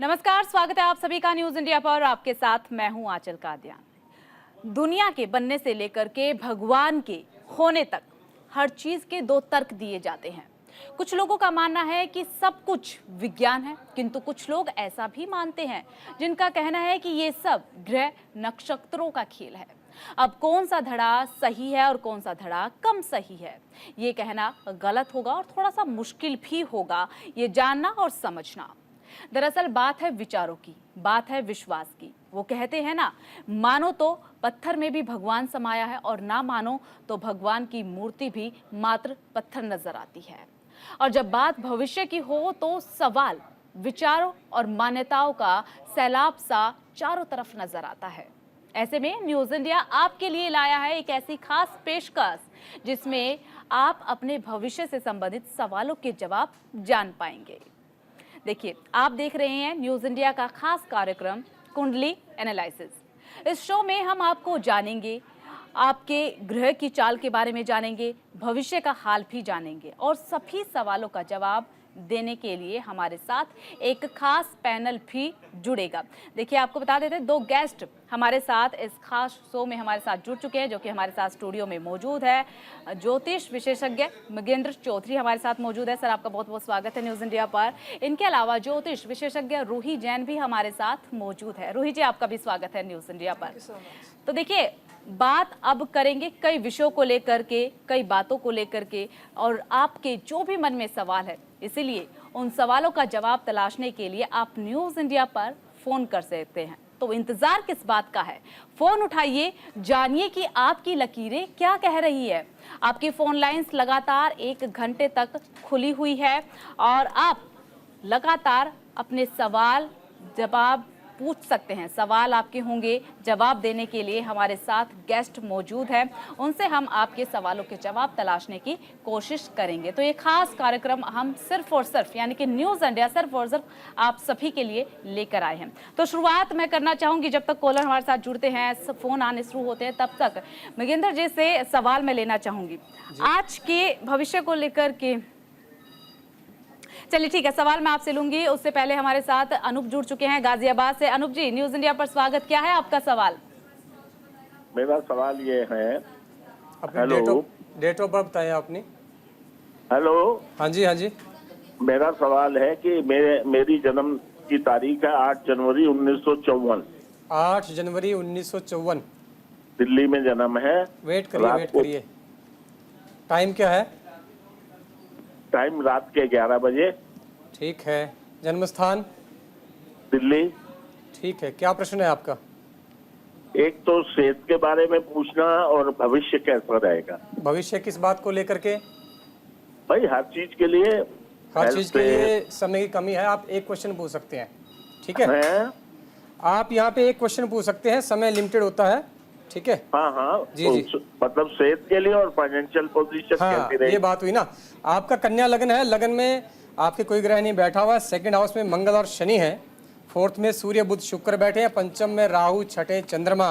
नमस्कार, स्वागत है आप सभी का न्यूज इंडिया पर। आपके साथ मैं हूं आंचल कादियान। दुनिया के बनने से लेकर के भगवान के होने तक हर चीज के दो तर्क दिए जाते हैं। कुछ लोगों का मानना है कि सब कुछ विज्ञान है, किंतु कुछ लोग ऐसा भी मानते हैं जिनका कहना है कि ये सब ग्रह नक्षत्रों का खेल है। अब कौन सा धड़ा सही है और कौन सा धड़ा कम सही है, ये कहना गलत होगा और थोड़ा सा मुश्किल भी होगा ये जानना और समझना। दरअसल बात है विचारों की, बात है विश्वास की। वो कहते हैं ना, मानो तो पत्थर में भी भगवान समाया है और ना मानो तो भगवान की मूर्ति भी मात्र पत्थर नजर आती है। और जब बात भविष्य की हो तो सवाल, विचारों और मान्यताओं का सैलाब सा चारों तरफ नजर आता है। ऐसे में न्यूज इंडिया आपके लिए लाया है एक ऐसी खास पेशकश जिसमें आप अपने भविष्य से संबंधित सवालों के जवाब जान पाएंगे। देखिए, आप देख रहे हैं न्यूज इंडिया का खास कार्यक्रम कुंडली एनालिसिस। इस शो में हम आपको जानेंगे, आपके ग्रह की चाल के बारे में जानेंगे, भविष्य का हाल भी जानेंगे और सभी सवालों का जवाब देने के लिए हमारे साथ एक खास पैनल भी जुड़ेगा। देखिए, आपको बता देते हैं, दो गेस्ट हमारे साथ इस खास शो में हमारे साथ जुड़ चुके हैं, जो कि हमारे साथ स्टूडियो में मौजूद है। ज्योतिष विशेषज्ञ मृगेंद्र चौधरी हमारे साथ मौजूद है। सर, आपका बहुत बहुत स्वागत है न्यूज इंडिया पर। इनके अलावा ज्योतिष विशेषज्ञ रूही जैन भी हमारे साथ मौजूद है। रूही जी, आपका भी स्वागत है न्यूज इंडिया पर। तो देखिए, बात अब करेंगे कई विषयों को लेकर के, कई बातों को लेकर के, और आपके जो भी मन में सवाल है, इसीलिए उन सवालों का जवाब तलाशने के लिए आप न्यूज इंडिया पर फोन कर सकते हैं। तो इंतजार किस बात का है? फोन उठाइए, जानिए कि आपकी लकीरें क्या कह रही है। आपकी फोन लाइंस लगातार 1 घंटे तक खुली हुई है और आप लगातार अपने सवाल जवाब पूछ सकते हैं। सवाल आपके होंगे, जवाब देने के लिए हमारे साथ गेस्ट मौजूद हैं, उनसे हम आपके सवालों के जवाब तलाशने की कोशिश करेंगे। तो ये खास कार्यक्रम हम सिर्फ और सिर्फ, यानी कि न्यूज इंडिया सिर्फ और सिर्फ आप सभी के लिए लेकर आए हैं। तो शुरुआत मैं करना चाहूंगी, जब तक कॉलर हमारे साथ जुड़ते हैं, फोन आने शुरू होते हैं, तब तक मृगेंद्र जी से सवाल मैं लेना चाहूंगी आज के भविष्य को लेकर के। चलिए ठीक है, सवाल मैं आपसे लूंगी, उससे पहले हमारे साथ अनूप जुड़ चुके हैं गाजियाबाद से। अनूप जी, न्यूज इंडिया पर स्वागत। क्या है आपका सवाल? मेरा सवाल ये है, हेलो, डेट ऑफ बर्थ बताएं आपने। हेलो, हाँ जी, हाँ जी। मेरा सवाल है कि मेरी जन्म की तारीख है 8 जनवरी 1954। 8 जनवरी 1954, दिल्ली में जन्म है। वेट करिए। टाइम क्या है? टाइम रात के 11 बजे। ठीक है। जन्म स्थान? दिल्ली। ठीक है। क्या प्रश्न है आपका? एक तो सेहत के बारे में पूछना और भविष्य कैसा रहेगा। भविष्य किस बात को लेकर के? भाई हर चीज के लिए। हर चीज के लिए समय की कमी है। आप एक क्वेश्चन पूछ सकते हैं, ठीक है? आप यहाँ पे एक क्वेश्चन पूछ सकते हैं, समय लिमिटेड होता है, ठीक है? हाँ हाँ जी तो जी। मतलब सेहत के लिए और फाइनेंशियल पोजीशन हाँ, कैसी रहेगी। ये बात हुई ना। आपका कन्या लगन है, लगन में आपके कोई ग्रह नहीं बैठा हुआ। सेकंड हाउस में मंगल और शनि है, फोर्थ में सूर्य बुध शुक्र बैठे हैं, पंचम में राहु, छठे चंद्रमा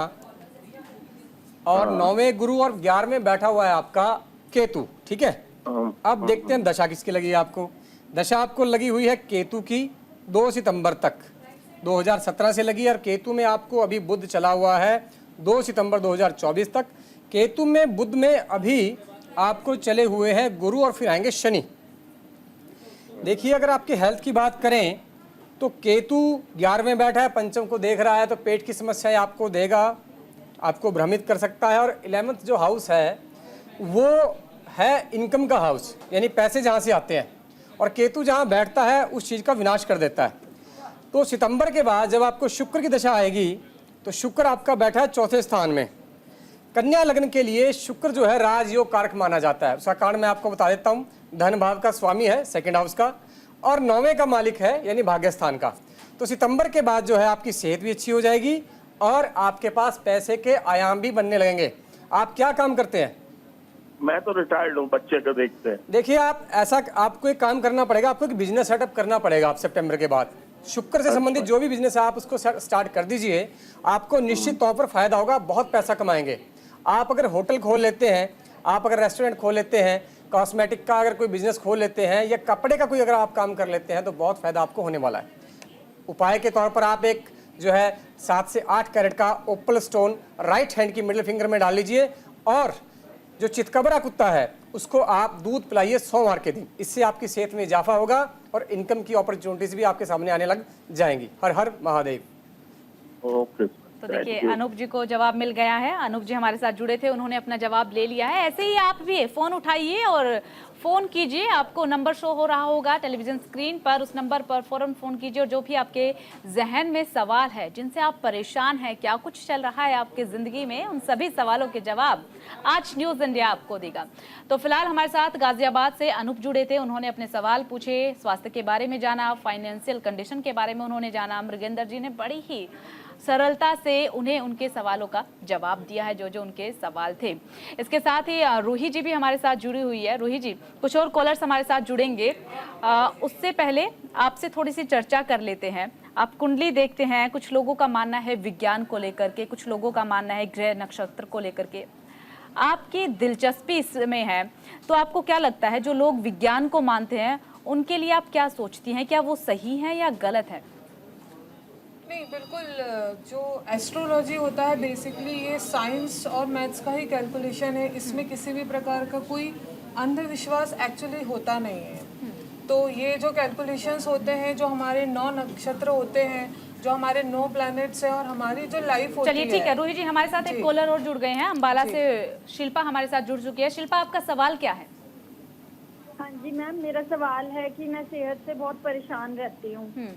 और 9वें गुरु और 11वें बैठा हुआ है आपका केतु, ठीक है? अब देखते हैं दशा किसकी लगी है आपको। दशा आपको लगी हुई है केतु की 2 सितंबर तक 2017 से लगी, और केतु में आपको अभी बुध चला हुआ है 2 सितंबर 2024 तक। केतु में बुध में अभी आपको चले हुए हैं गुरु और फिर आएंगे शनि। देखिए, अगर आपकी हेल्थ की बात करें तो केतु 11वें बैठा है, पंचम को देख रहा है, तो पेट की समस्याएं आपको देगा, आपको भ्रमित कर सकता है। और 11th जो हाउस है वो है इनकम का हाउस, यानी पैसे जहाँ से आते हैं, और केतु जहाँ बैठता है उस चीज़ का विनाश कर देता है। तो सितंबर के बाद जब आपको शुक्र की दशा आएगी तो शुक्र आपका बैठा है 4थे स्थान में। कन्या लग्न के लिए शुक्र जो है राजयोग कारक माना जाता है। उसका कारण मैं आपको बता देता हूँ। धन भाव का स्वामी है, सेकंड हाउस का, और 9वें का मालिक है, यानी भाग्य स्थान का। तो सितंबर के बाद जो है आपकी सेहत भी अच्छी हो जाएगी और आपके पास पैसे के आयाम भी बनने लगेंगे। आप क्या काम करते हैं? मैं तो रिटायर्ड हूँ, बच्चे को देखते हैं। देखिए, आप ऐसा, आपको एक काम करना पड़ेगा, आपको एक बिजनेस सेटअप करना पड़ेगा। आप सितंबर के बाद शुक्र से संबंधित जो भी बिजनेस है आप उसको स्टार्ट कर दीजिए, आपको निश्चित तौर पर फायदा होगा, बहुत पैसा कमाएंगे। आप अगर होटल खोल लेते हैं, आप अगर रेस्टोरेंट खोल लेते हैं, कॉस्मेटिक का अगर कोई बिजनेस खोल लेते हैं, या कपड़े का कोई अगर आप काम कर लेते हैं, तो बहुत फायदा आपको होने वाला है। उपाय के तौर पर आप एक जो है 7 से 8 कैरेट का ओपल स्टोन राइट हैंड की मिडिल फिंगर में डाल लीजिए और जो चितकबरा कुत्ता है उसको आप दूध पिलाइए सोमवार के दिन। इससे आपकी सेहत में इजाफा होगा और इनकम की अपॉर्चुनिटीज भी आपके सामने आने लग जाएंगी। हर हर महादेव। ओके। तो देखिए अनूप जी को जवाब मिल गया है। अनूप जी हमारे साथ जुड़े थे, उन्होंने अपना जवाब ले लिया है। ऐसे ही आप भी फोन उठाइए और फोन कीजिए। आपको नंबर शो हो रहा होगा टेलीविजन स्क्रीन पर, उस नंबर पर फौरन फोन कीजिए और जो भी आपके जहन में सवाल है, जिनसे आप परेशान हैं, क्या कुछ चल रहा है आपकी जिंदगी में, उन सभी सवालों के जवाब आज न्यूज इंडिया आपको देगा। तो फिलहाल हमारे साथ गाजियाबाद से अनूप जुड़े थे, उन्होंने अपने सवाल पूछे, स्वास्थ्य के बारे में जाना, फाइनेंशियल कंडीशन के बारे में उन्होंने जाना। मृगेंद्र जी ने बड़ी ही सरलता से उन्हें उनके सवालों का जवाब दिया है, जो जो उनके सवाल थे। इसके साथ ही रूही जी भी हमारे साथ जुड़ी हुई है। रूही जी, कुछ और कॉलर्स हमारे साथ जुड़ेंगे, उससे पहले आपसे थोड़ी सी चर्चा कर लेते हैं। आप कुंडली देखते हैं, कुछ लोगों का मानना है विज्ञान को लेकर के, कुछ लोगों का मानना है ग्रह नक्षत्र को लेकर के। आपकी दिलचस्पी इसमें है, तो आपको क्या लगता है जो लोग विज्ञान को मानते हैं उनके लिए आप क्या सोचती हैं, क्या वो सही है या गलत है? नहीं, बिल्कुल। जो एस्ट्रोलॉजी होता है बेसिकली ये साइंस और मैथ्स का ही कैलकुलेशन है। इसमें किसी भी प्रकार का कोई अंधविश्वास एक्चुअली होता नहीं है। तो ये जो कैलकुलेशंस होते हैं, जो हमारे 9 नक्षत्र होते हैं, जो हमारे 9 प्लैनेट्स हैं और हमारी जो लाइफ होती है। चलिए ठीक है रूही जी, हमारे साथ एक कॉलर और जुड़ गए हैं अंबाला से। शिल्पा हमारे साथ जुड़ चुकी है। शिल्पा, आपका सवाल क्या है? हाँ जी मैम, मेरा सवाल है कि मैं सेहत से बहुत परेशान रहती हूँ।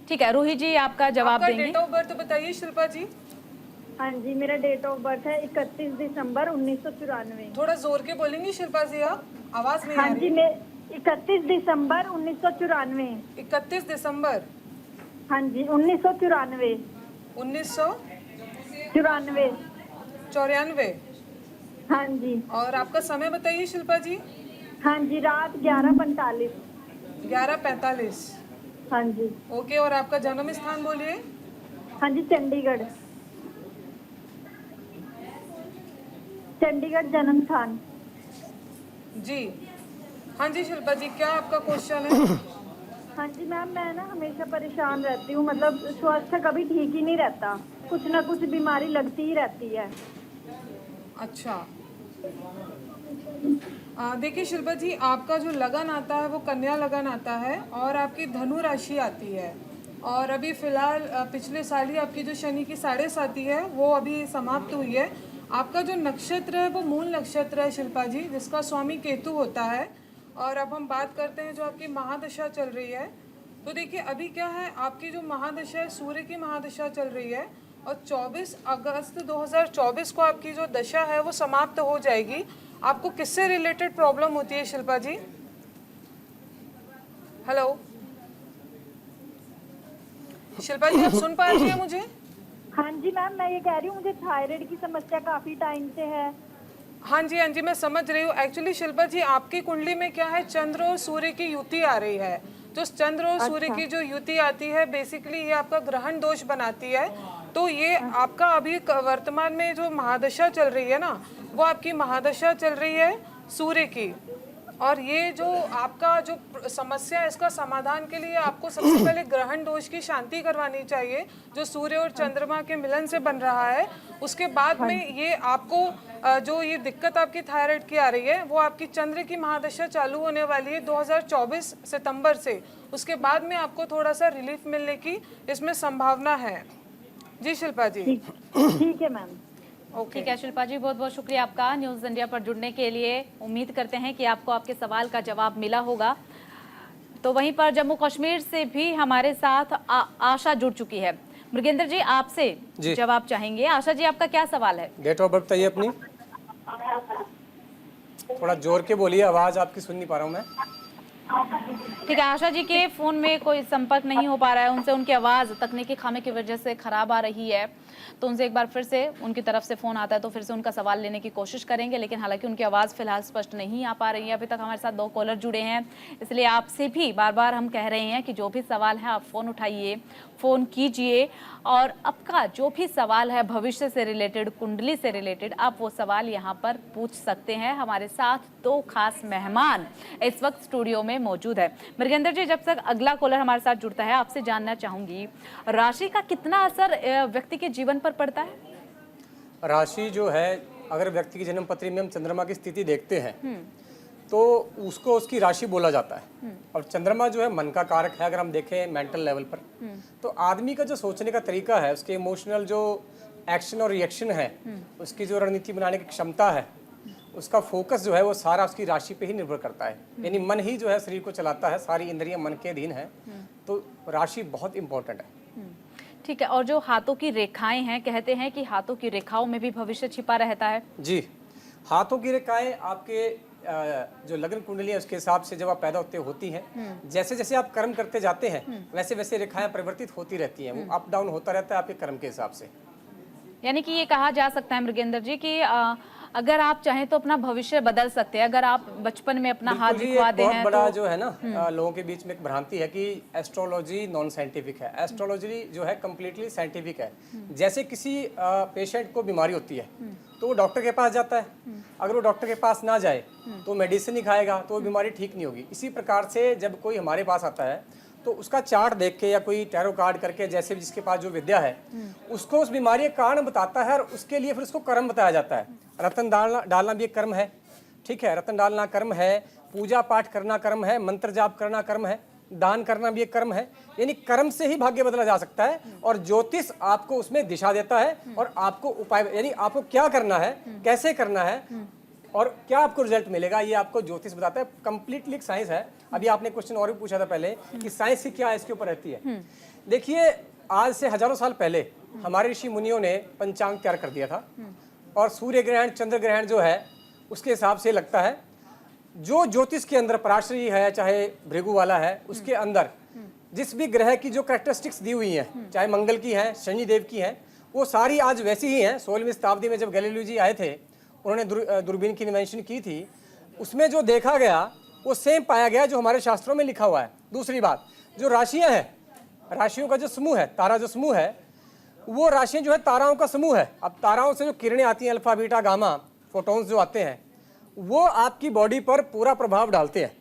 ठीक है रूही जी, आपका जवाब आपका देंगे। डेट ऑफ बर्थ बताइए शिल्पा जी। हाँ जी, मेरा डेट ऑफ बर्थ है 31 दिसंबर 1994। थोड़ा जोर के बोलेंगी शिल्पा जी, आप आवाज नहीं आ हाँ रही। जी, मैं 31 दिसंबर 1994। 31 दिसंबर हाँ जी, 1994। 1994। हाँ जी। और आपका समय बताइए शिल्पा जी। हाँ जी, रात 11:45। 11:45। हाँ जी। ओके, और आपका जन्म स्थान बोलिए। हाँ जी, चंडीगढ़। चंडीगढ़ जन्म स्थान। जी हाँ जी शिल्पा जी, क्या आपका क्वेश्चन है? हाँ जी मैम, मैं ना हमेशा परेशान रहती हूँ, मतलब स्वास्थ्य कभी ठीक ही नहीं रहता, कुछ ना कुछ बीमारी लगती ही रहती है। अच्छा, देखिए शिल्पा जी, आपका जो लगन आता है वो कन्या लगन आता है और आपकी धनु राशि आती है। और अभी फिलहाल पिछले साल ही आपकी जो शनि की 7.5 है वो अभी समाप्त हुई है। आपका जो नक्षत्र है वो मूल नक्षत्र है शिल्पा जी, जिसका स्वामी केतु होता है। और अब हम बात करते हैं जो आपकी महादशा चल रही है। तो देखिए अभी क्या है, आपकी जो महादशा है सूर्य की महादशा चल रही है और 24 अगस्त 2024 को आपकी जो दशा है वो समाप्त हो जाएगी। आपको किससे रिलेटेड प्रॉब्लम होती है शिल्पा जी? हेलो शिल्पा जी, आप सुन पा रही हैं मुझे? हाँ जी मैम, मैं ये कह रही हूँ मुझे थायराइड की समस्या काफी टाइम से है। हाँ जी मैं समझ रही हूँ। एक्चुअली शिल्पा जी, आपकी कुंडली में क्या है, चंद्र और सूर्य की युति आ रही है। जो चंद्र और सूर्य की जो युति आती है बेसिकली ये आपका ग्रहण दोष बनाती है। तो ये आपका अभी वर्तमान में जो महादशा चल रही है ना, वो आपकी महादशा चल रही है सूर्य की। और ये जो आपका जो समस्या है, इसका समाधान के लिए आपको सबसे पहले ग्रहण दोष की शांति करवानी चाहिए, जो सूर्य और चंद्रमा के मिलन से बन रहा है। उसके बाद में ये आपको जो ये दिक्कत आपकी थायराइड की आ रही है, वो आपकी चंद्र की महादशा चालू होने वाली है 2024 सितंबर से। उसके बाद में आपको थोड़ा सा रिलीफ मिलने की इसमें संभावना है। जी शिल्पा जी। ठीक है मैम। ठीक है शिल्पा जी, बहुत बहुत शुक्रिया आपका न्यूज़ इंडिया पर जुड़ने के लिए। उम्मीद करते हैं कि आपको आपके सवाल का जवाब मिला होगा। तो वहीं पर जम्मू कश्मीर से भी हमारे साथ आशा जुड़ चुकी है। मृगेंद्र जी, आपसे जवाब चाहेंगे। आशा जी, आपका क्या सवाल है? डेट ऑफ बर्थ बताइए अपनी। थोड़ा जोर के बोलिए, आवाज आपकी सुन नहीं पा रहा हूँ मैं। ठीक है, आशा जी के फोन में कोई संपर्क नहीं हो पा रहा है उनसे, उनकी आवाज़ तकनीकी खामे की वजह से खराब आ रही है। तो उनसे एक बार फिर से उनकी तरफ से फ़ोन आता है तो फिर से उनका सवाल लेने की कोशिश करेंगे, लेकिन हालांकि उनकी आवाज़ फिलहाल स्पष्ट नहीं आ पा रही है। अभी तक हमारे साथ 2 कॉलर जुड़े हैं, इसलिए आपसे भी बार बार हम कह रहे हैं कि जो भी सवाल है आप फ़ोन उठाइए, फ़ोन कीजिए और आपका जो भी सवाल है भविष्य से रिलेटेड, कुंडली से रिलेटेड, आप वो सवाल यहाँ पर पूछ सकते हैं। हमारे साथ 2 खास मेहमान इस वक्त स्टूडियो में में मौजूद है। मृगेंद्र जी, जब तक अगला कॉलर हमारे साथ जुड़ता है, आपसे जानना चाहूंगी राशि का कितना असर व्यक्ति के जीवन पर पड़ता है? राशि जो है, अगर व्यक्ति की जन्म पत्री में हम चंद्रमा की स्थिति देखते हैं तो उसको उसकी राशि बोला जाता है। और चंद्रमा जो है मन का कारक है। अगर हम देखें मेंटल लेवल पर, तो आदमी का जो सोचने का तरीका है, उसके इमोशनल जो एक्शन और रिएक्शन है, उसकी जो रणनीति बनाने की क्षमता है, उसका फोकस जो है वो सारा उसकी राशि पे ही निर्भर करता है। यानी मन ही जो है शरीर को चलाता है, सारी इंद्रियां मन के अधीन है। तो राशि बहुत इंपॉर्टेंट है। ठीक है। और जो हाथों की रेखाएं हैं, कहते हैं कि हाथों की रेखाओं में भी भविष्य छिपा रहता है। जी, हाथों की रेखाएं आपके जो लग्न कुंडली है उसके हिसाब से जब आप पैदा होती हैं, जैसे जैसे आप कर्म करते जाते हैं वैसे वैसे रेखाएं परिवर्तित होती रहती हैं। वो अप डाउन होता रहता है आपके कर्म के हिसाब से। यानी कि ये कहा जा सकता है मृगेंद्र जी कि अगर आप चाहें तो अपना भविष्य बदल सकते हैं, अगर आप बचपन में अपना हाथ दिखवा दे हैं। बहुत बड़ा जो है ना लोगों के बीच में एक भ्रांति है कि एस्ट्रोलॉजी नॉन साइंटिफिक है। एस्ट्रोलॉजी जो है कम्प्लीटली साइंटिफिक है। जैसे किसी पेशेंट को बीमारी होती है तो वो डॉक्टर के पास जाता है, अगर वो डॉक्टर के पास ना जाए तो मेडिसिन ही खाएगा तो वो बीमारी ठीक नहीं होगी। इसी प्रकार से जब कोई हमारे पास आता है तो उसका चार्ट देख के या कोई टैरो कार्ड करके, जैसे भी जिसके पास जो विद्या है, उसको उस बीमारी का कारण बताता है और उसके लिए फिर उसको कर्म बताया जाता है। रतन डालना भी एक कर्म है, ठीक है, रतन डालना कर्म है, पूजा पाठ करना कर्म है, मंत्र जाप करना कर्म है, दान करना भी एक कर्म है। यानी कर्म से ही भाग्य बदला जा सकता है। और ज्योतिष आपको उसमें दिशा देता है और आपको उपाय, यानी आपको क्या करना है, कैसे करना है और क्या आपको रिजल्ट मिलेगा, ये आपको ज्योतिष बताता है। कंप्लीटली एक साइंस है। अभी आपने क्वेश्चन और भी पूछा था पहले कि साइंस ही क्या है, इसके ऊपर रहती है। देखिए, आज से हजारों साल पहले हमारे ऋषि मुनियों ने पंचांग तैयार कर दिया था और सूर्य ग्रहण, चंद्र ग्रहण जो है उसके हिसाब से लगता है। जो ज्योतिष के अंदर पराशरी है, चाहे भृगु वाला है, उसके अंदर जिस भी ग्रह की जो कैरेक्टरिस्टिक्स दी हुई हैं, चाहे मंगल की है, शनि देव की है, वो सारी आज वैसी ही हैं। 16वीं शताब्दी में जब गैलीलियो जी आए थे, उन्होंने दूरबीन की इन्वेंशन की थी, उसमें जो देखा गया वो सेम पाया गया जो हमारे शास्त्रों में लिखा हुआ है। दूसरी बात, जो राशियां हैं, राशियों का जो समूह है, तारा जो समूह है, वो राशियां जो है ताराओं का समूह है। अब ताराओं से जो किरणें आती हैं, अल्फा बीटा गामा फोटॉन्स जो आते हैं, वो आपकी बॉडी पर पूरा प्रभाव डालते हैं।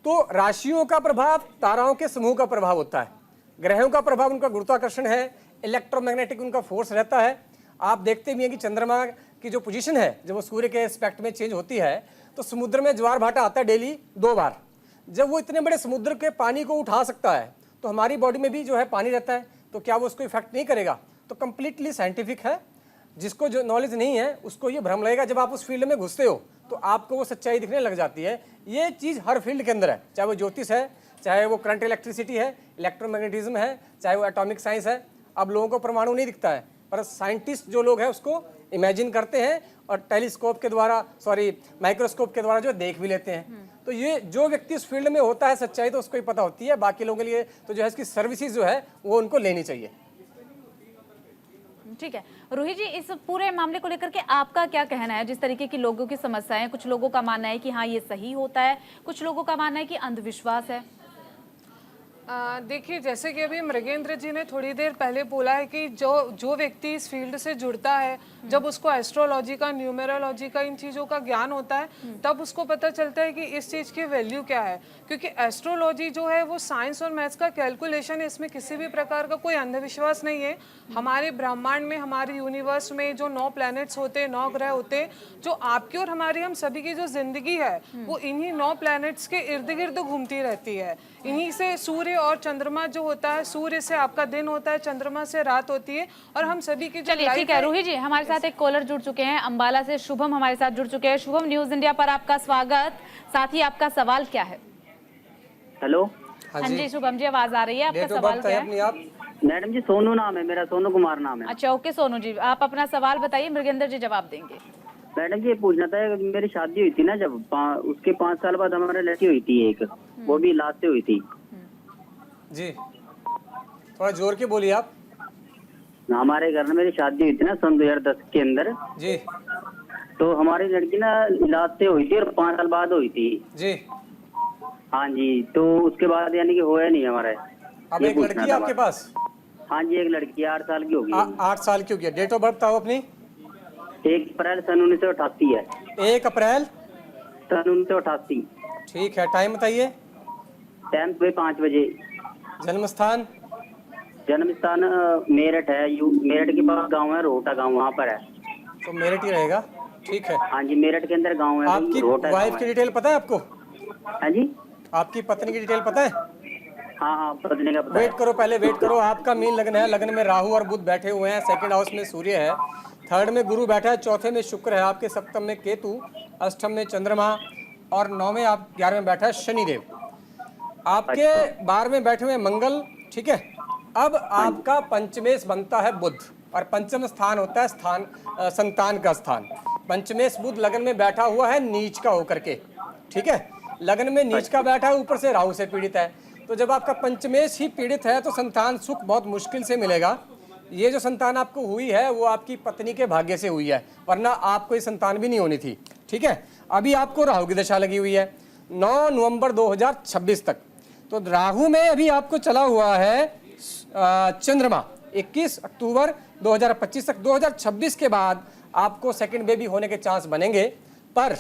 तो राशियों का प्रभाव ताराओं के समूह का प्रभाव होता है। ग्रहों का प्रभाव उनका गुरुत्वाकर्षण है, इलेक्ट्रोमैग्नेटिक उनका फोर्स रहता है। आप देखते भी हैं कि चंद्रमा की जो पोजीशन है, जब वो सूर्य के एस्पेक्ट में चेंज होती है तो समुद्र में ज्वार भाटा आता है डेली 2 बार। जब वो इतने बड़े समुद्र के पानी को उठा सकता है तो हमारी बॉडी में भी जो है पानी रहता है, तो क्या वो उसको इफेक्ट नहीं करेगा? तो कंप्लीटली साइंटिफिक है। जिसको जो नॉलेज नहीं है उसको ये भ्रम लगेगा। जब आप उस फील्ड में घुसते हो तो आपको वो सच्चाई दिखने लग जाती है। ये चीज़ हर फील्ड के अंदर है, चाहे वो ज्योतिष है, चाहे वो करंट इलेक्ट्रिसिटी है, इलेक्ट्रोमैग्नेटिज्म है, चाहे वो एटॉमिक साइंस है। अब लोगों को परमाणु नहीं दिखता है, पर साइंटिस्ट जो लोग हैं उसको इमेजिन करते हैं और टेलीस्कोप के द्वारा, माइक्रोस्कोप के द्वारा जो देख भी लेते हैं। तो ये जो व्यक्ति उस फील्ड में होता है, सच्चाई तो उसको ही पता होती है। बाकी लोगों के लिए तो जो है इसकी सर्विसेज जो है वो उनको लेनी चाहिए। ठीक है रोहित जी, इस पूरे मामले को लेकर के आपका क्या कहना है? जिस तरीके की लोगों की समस्याएं, कुछ लोगों का मानना है कि हाँ ये सही होता है, कुछ लोगों का मानना है कि अंधविश्वास है। देखिए, जैसे कि अभी मृगेंद्र जी ने थोड़ी देर पहले बोला है कि जो व्यक्ति इस फील्ड से जुड़ता है, जब उसको एस्ट्रोलॉजी का, न्यूमेरोलॉजी का, इन चीज़ों का ज्ञान होता है, तब उसको पता चलता है कि इस चीज़ की वैल्यू क्या है। क्योंकि एस्ट्रोलॉजी जो है वो साइंस और मैथ्स का कैलकुलेशन है, इसमें किसी भी प्रकार का कोई अंधविश्वास नहीं है। हमारे ब्रह्मांड में, हमारे यूनिवर्स में जो 9 प्लैनेट्स होते हैं, 9 ग्रह होते हैं, जो आपकी और हमारी, हम सभी की जो जिंदगी है वो इन्हीं 9 प्लैनेट्स के इर्द गिर्द घूमती रहती है। इन्हीं से सूर्य और चंद्रमा जो होता है, सूर्य से आपका दिन होता है, चंद्रमा से रात होती है, और हम सभी की जो चलिए ठीक है रोहित जी, हमारे साथ एक कॉलर जुड़ चुके हैं अंबाला से, शुभम हमारे साथ जुड़ चुके हैं। शुभम, न्यूज इंडिया पर आपका स्वागत। साथ ही आपका सवाल क्या है? हेलो। हाँ जी शुभम जी, आवाज आ रही है, आपका सवाल क्या है? मैडम जी, सोनू नाम है मेरा, सोनू कुमार नाम है। अच्छा ओके सोनू जी, आप अपना सवाल बताइए, मृगेंद्र जी जवाब देंगे। मैडम जी, ये पूछना था, मेरी शादी हुई थी ना, जब उसके 5 साल बाद हमारे लड़की हुई थी एक, वो भी इलाज से हुई थी जी। थोड़ा जोर के बोलिए आप। हमारे घर में मेरी शादी हुई थी ना सन 2010 के अंदर जी। तो हमारी लड़की ना इलाज से हुई थी और 5 साल बाद हुई थी जी। हाँ जी। तो उसके बाद यानी कि होया नहीं हमारे। अब एक लड़की है आपके पास? हाँ जी, एक लड़की 8 साल की होगी। 8 साल की होगी। डेट ऑफ बर्थ बताओ अपनी। 1 अप्रैल सन 1988 है। 1 अप्रैल सन 1988। ठीक है, टाइम बताइए। टाइम सुबह 5 बजे। जन्म स्थान? जन्म स्थान मेरठ है। मेरठ के पास गांव है रोहटा गांव, वहाँ पर है। तो मेरठ ही रहेगा, ठीक है। हाँ जी, मेरठ के अंदर गांव है। आपकी रोहटा वाइफ गाँव की है। डिटेल पता है आपको? हाँ जी, आपकी पत्नी की डिटेल पता है? हाँ हाँ, पत्नी का पता है। वेट करो, पहले वेट करो। आपका मीन लग्न है, लग्न में राहु और बुध बैठे हुए हैं, सेकंड हाउस में सूर्य है, थर्ड में गुरु बैठा है, चौथे में शुक्र है, आपके सप्तम में केतु, अष्टम में चंद्रमा और 9 में आप 11 में बैठा है शनिदेव, आपके 12 में बैठे हुए मंगल, ठीक है। अब आपका पंचमेश बनता है बुध, और पंचम स्थान होता है संतान का स्थान। पंचमेश बुध लग्न में बैठा हुआ है नीच का होकर के, ठीक है। लग्न में नीच का बैठा है, ऊपर से राहु से पीड़ित है। तो जब आपका पंचमेश ही पीड़ित है तो संतान सुख बहुत मुश्किल से मिलेगा। ये जो संतान आपको हुई है वो आपकी पत्नी के भाग्य से हुई है, वरना आपको ये संतान भी नहीं होनी थी, ठीक है। अभी आपको राहु की दशा लगी हुई है 9 नवंबर 2026 तक। तो राहु में अभी आपको चला हुआ है चंद्रमा 21 अक्टूबर 2025 तक। 2026 के बाद आपको सेकंड बेबी होने के चांस बनेंगे, पर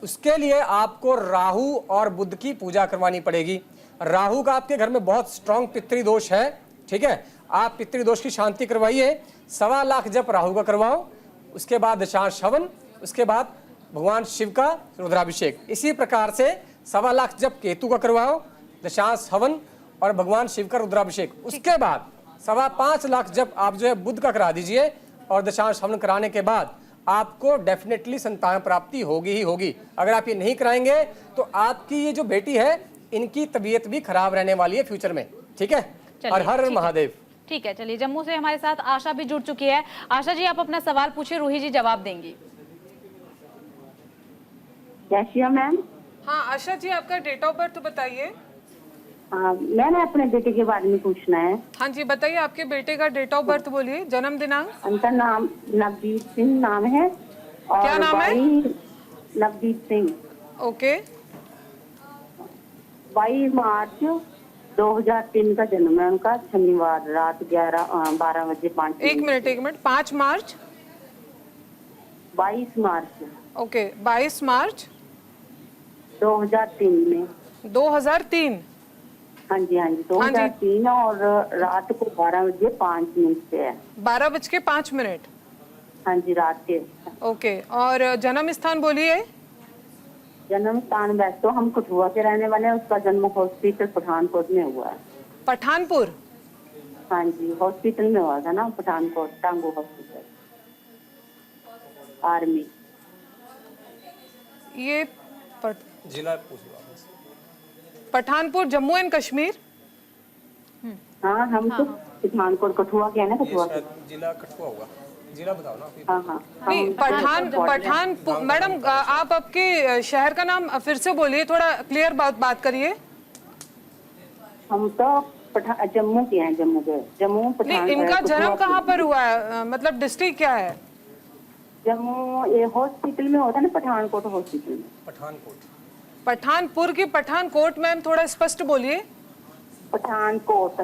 उसके लिए आपको राहु और बुध की पूजा करवानी पड़ेगी। राहु का आपके घर में बहुत स्ट्रांग पितृदोष है, ठीक है। आप पितृदोष की शांति करवाइए, 1.25 लाख जप राहु का करवाओ, उसके बाद दशांश हवन, उसके बाद भगवान शिव का रुद्राभिषेक। इसी प्रकार से 1.25 लाख जप केतु का करवाओ, दशांश हवन और भगवान शिव का रुद्राभिषेक। उसके बाद 5.25 लाख जप आप जो है बुध का करा दीजिए, और दशांश हवन कराने के बाद आपको डेफिनेटली संतान प्राप्ति होगी ही होगी। अगर आप ये नहीं कराएंगे तो आपकी ये जो बेटी है इनकी तबीयत भी खराब रहने वाली है फ्यूचर में, ठीक है। और हर महादेव। ठीक है, चलिए जम्मू से हमारे साथ आशा भी जुड़ चुकी है। आशा जी, आप अपना सवाल पूछिए, रूही जी जवाब देंगी। कैसी हो मैम? हाँ आशा जी, आपका डेट ऑफ बर्थ बताइए। मैंने अपने बेटे के बारे में पूछना है। हाँ जी बताइए, आपके बेटे का डेट ऑफ बर्थ बोलिए, जन्म दिनांक। उनका नाम नवदीप सिंह नाम है। और क्या नाम है? नवदीप सिंह। ओके। 22 मार्च 2003 का जन्म है उनका, शनिवार रात 12 बजे 5 एक मिनट 5 मार्च। 22 मार्च। ओके, 22 मार्च 2003 में। 2003। हाँ जी 2003, और रात को 12 बजे 5 मिनट से है। 12:05। हाँ जी, रात के। ओके, और जन्म स्थान बोलिए। जन्म स्थान वैसे तो हम कठुआ के रहने वाले हैं, उसका जन्म हॉस्पिटल पठानकोट में हुआ है। पठानपुर? हाँ जी, हॉस्पिटल में हुआ था ना, पठानकोट टांगू हॉस्पिटल, आर्मी। ये जिला पठानपुर जम्मू एंड कश्मीर। हाँ, हम तो पठानकोट कठुआ के है ना, कठुआ के। जिला कठुआ होगा, जिला बताओ ना। हाँ हाँ। नहीं, पठानपुर। मैडम आप आपके शहर का नाम फिर से बोलिए, थोड़ा क्लियर बात करिए। हम तो जम्मू के हैं, जम्मू नहीं, इनका जन्म कहाँ पर हुआ है, मतलब डिस्ट्रिक्ट क्या है? जम्मू, ये हॉस्पिटल में होता है ना, पठानकोट हॉस्पिटल में। पठानकोट। पठानपुर की पठानकोट। मैम थोड़ा स्पष्ट बोलिए। पठानकोट।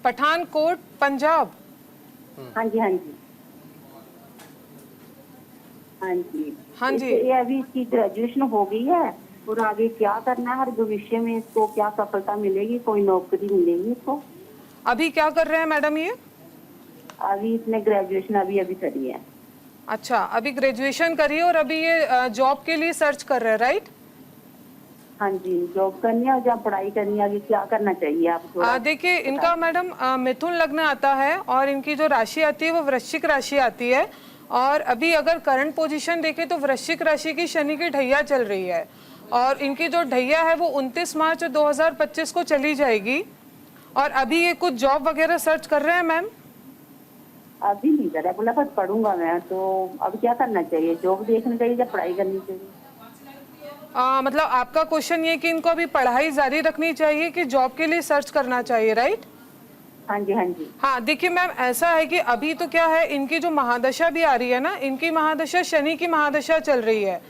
पठानकोट पंजाब। हाँ जी हाँ जी हाँ जी हाँ जी। ये अभी इसकी ग्रेजुएशन हो गई है, और आगे क्या करना है, हर भविष्य में इसको क्या सफलता मिलेगी, कोई नौकरी मिलेगी इसको? अभी क्या कर रहे हैं मैडम ये? अभी इसने ग्रेजुएशन अभी करी है। अच्छा, अभी ग्रेजुएशन करी है और अभी ये जॉब के लिए सर्च कर रहे हैं, राइट? हाँ जी, जॉब करनी है और जब पढ़ाई करनी है, आगे क्या करना चाहिए आपको? देखिए, इनका मैडम मिथुन लग्न आता है और इनकी जो राशि आती है वो वृश्चिक राशि आती है। और अभी अगर करंट पोजीशन देखें तो वृश्चिक राशि की शनि की ढैया चल रही है, और इनकी जो ढैया है वो 29 मार्च 2025 को चली जाएगी। और अभी ये कुछ जॉब वगैरह सर्च कर रहे हैं मैम? अभी नहीं कर रहा, बोला बस पढ़ूंगा मैं, तो अब क्या करना चाहिए? जॉब देखनी चाहिए या पढ़ाई करनी चाहिए? मतलब आपका क्वेश्चन ये कि इनको अभी पढ़ाई जारी रखनी चाहिए कि जॉब के लिए सर्च करना चाहिए, राइट? हाँ जी हाँ जी। हाँ, देखिए मैम, ऐसा है कि अभी तो क्या है, इनकी जो महादशा भी आ रही है ना, इनकी महादशा शनि की महादशा चल रही है।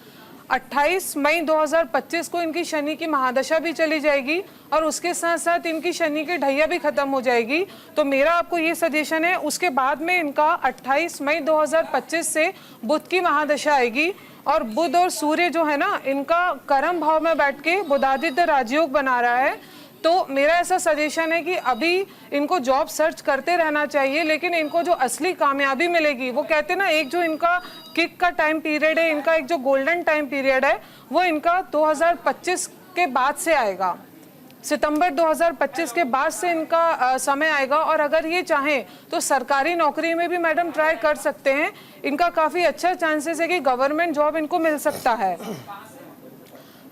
28 मई 2025 को इनकी शनि की महादशा भी चली जाएगी, और उसके साथ साथ इनकी शनि की ढैया भी खत्म हो जाएगी। तो मेरा आपको ये सजेशन है, उसके बाद में इनका 28 मई 2025 से बुध की महादशा आएगी, और बुध और सूर्य जो है ना, इनका कर्म भाव में बैठ के बुधादित्य राजयोग बना रहा है। तो मेरा ऐसा सजेशन है कि अभी इनको जॉब सर्च करते रहना चाहिए, लेकिन इनको जो असली कामयाबी मिलेगी, वो कहते हैं ना, एक जो इनका किक का टाइम पीरियड है, इनका एक जो गोल्डन टाइम पीरियड है, वो इनका 2025 के बाद से आएगा। सितंबर 2025 के बाद से इनका समय आएगा। और अगर ये चाहें तो सरकारी नौकरी में भी मैडम ट्राई कर सकते हैं। इनका काफ़ी अच्छा चांसेस है कि गवर्नमेंट जॉब इनको मिल सकता है।